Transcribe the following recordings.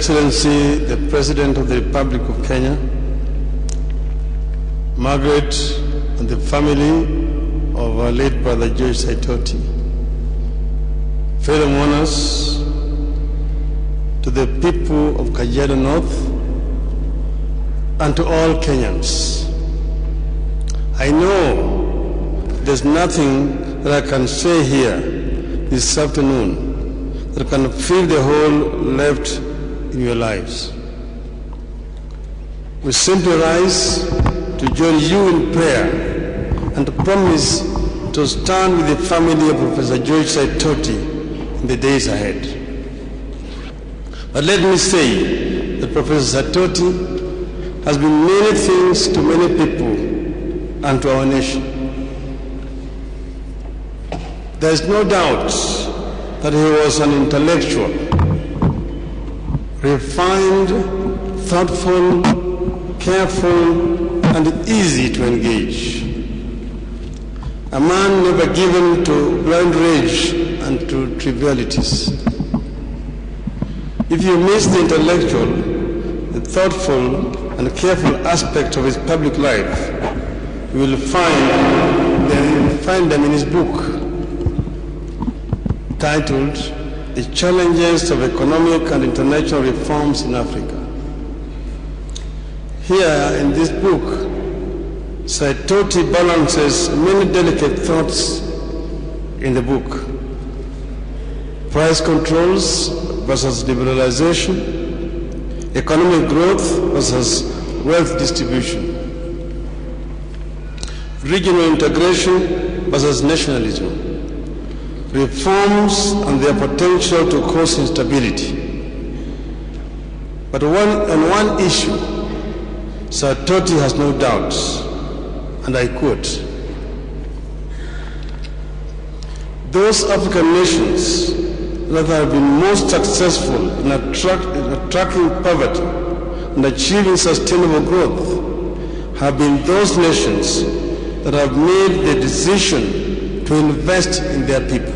Excellency, the President of the Republic of Kenya, Margaret and the family of our late brother George Saitoti, fellow mourners, to the people of Kajiado North, and to all Kenyans. I know there's nothing that I can say here this afternoon that can fill the hole left in your lives. We simply rise to join you in prayer and to promise to stand with the family of Professor George Saitoti in the days ahead. But let me say that Professor Saitoti has been many things to many people and to our nation. There is no doubt that he was an intellectual, refined, thoughtful, careful, and easy to engage. A man never given to blind rage and to trivialities. If you miss the intellectual, the thoughtful, and careful aspect of his public life, you will find them in his book titled The Challenges of Economic and International Reforms in Africa. Here in this book, Saitoti balances many delicate thoughts in the book. Price controls versus liberalization, economic growth versus wealth distribution, regional integration versus nationalism, reforms and their potential to cause instability. But on one issue, Saitoti has no doubts, and I quote, "Those African nations that have been most successful in attracting poverty and achieving sustainable growth have been those nations that have made the decision to invest in their people,"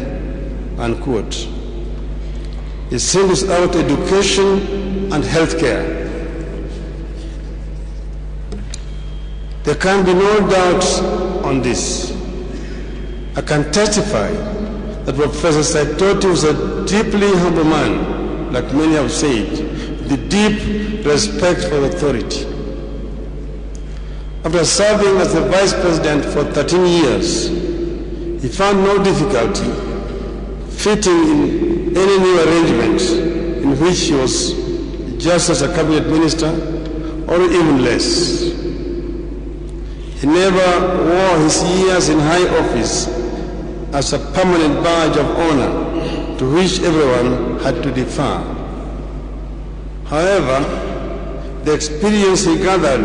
unquote. It singles out education and healthcare. There can be no doubt on this. I can testify that Professor Saitoti was a deeply humble man, like many have said, with deep respect for authority. After serving as the Vice President for 13 years, he found no difficulty fitting in any new arrangement in which he was just as a cabinet minister or even less. He never wore his years in high office as a permanent badge of honor to which everyone had to defer. However, the experience he gathered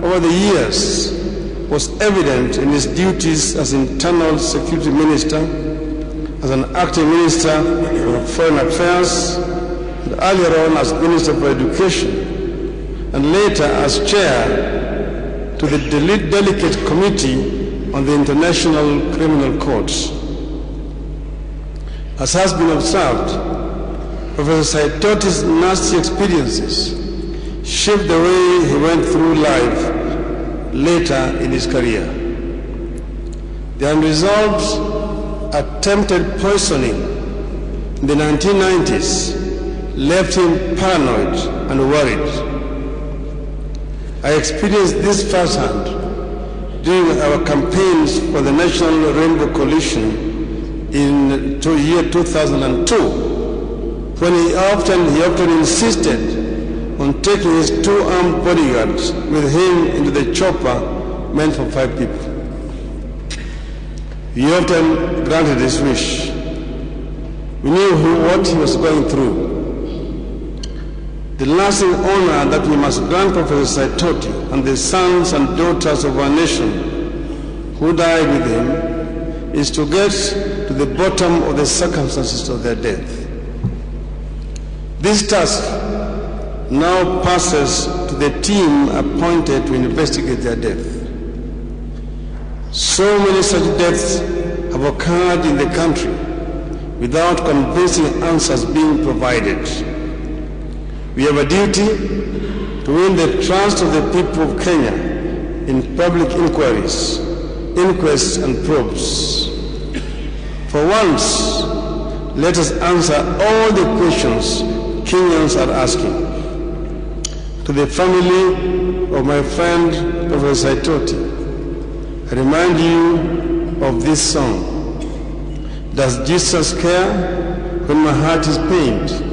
over the years was evident in his duties as Internal Security Minister, as an acting Minister for Foreign Affairs, and earlier on as Minister for Education, and later as Chair to the delicate Committee on the International Criminal Court. As has been observed, Professor Saitoti's nasty experiences shaped the way he went through life later in his career. The unresolved attempted poisoning in the 1990s left him paranoid and worried. I experienced this firsthand during our campaigns for the National Rainbow Coalition in the year 2002, when he often insisted on taking his two armed bodyguards with him into the chopper meant for 5 people. He often granted his wish. We knew what he was going through. The lasting honor that we must grant Professor Saitoti and the sons and daughters of our nation who died with him is to get to the bottom of the circumstances of their death. This task now passes to the team appointed to investigate their death. So many such deaths have occurred in the country without convincing answers being provided. We have a duty to win the trust of the people of Kenya in public inquiries, inquests and probes. For once, let us answer all the questions Kenyans are asking. To the family of my friend Prof. Saitoti, I remind you of this song. Does Jesus care when my heart is pained?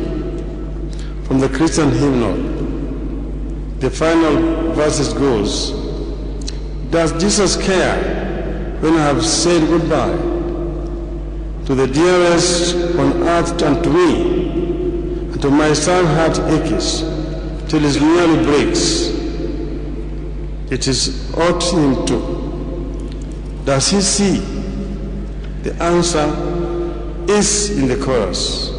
From the Christian hymnal. The final verses goes, does Jesus care when I have said goodbye to the dearest on earth and to me, and to my sad heart aches till it nearly breaks? It is ought him to. Does he see? The answer is in the chorus.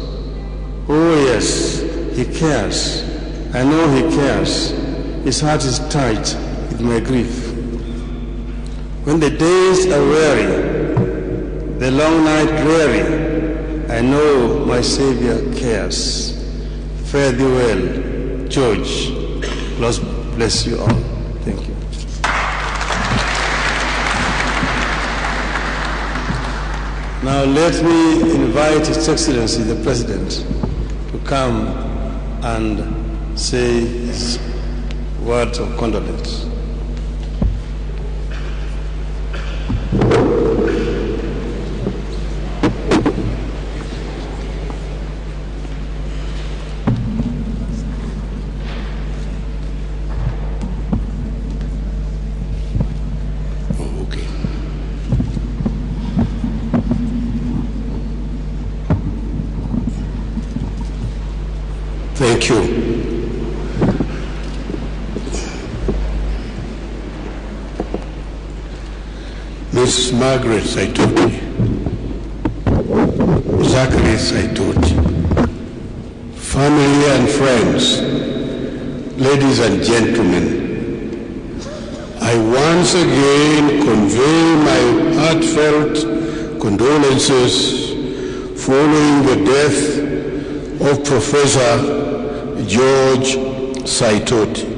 Oh yes, he cares. I know he cares. His heart is tight with my grief. When the days are weary, the long night dreary, I know my Savior cares. Fare thee well, George. God bless you all. Thank you. Now let me invite His Excellency the President to come and say his words of condolence. Thank you. Miss Margaret Saitoti, Zachary Saitoti, family and friends, ladies and gentlemen, I once again convey my heartfelt condolences following the death of Professor George Saitoti.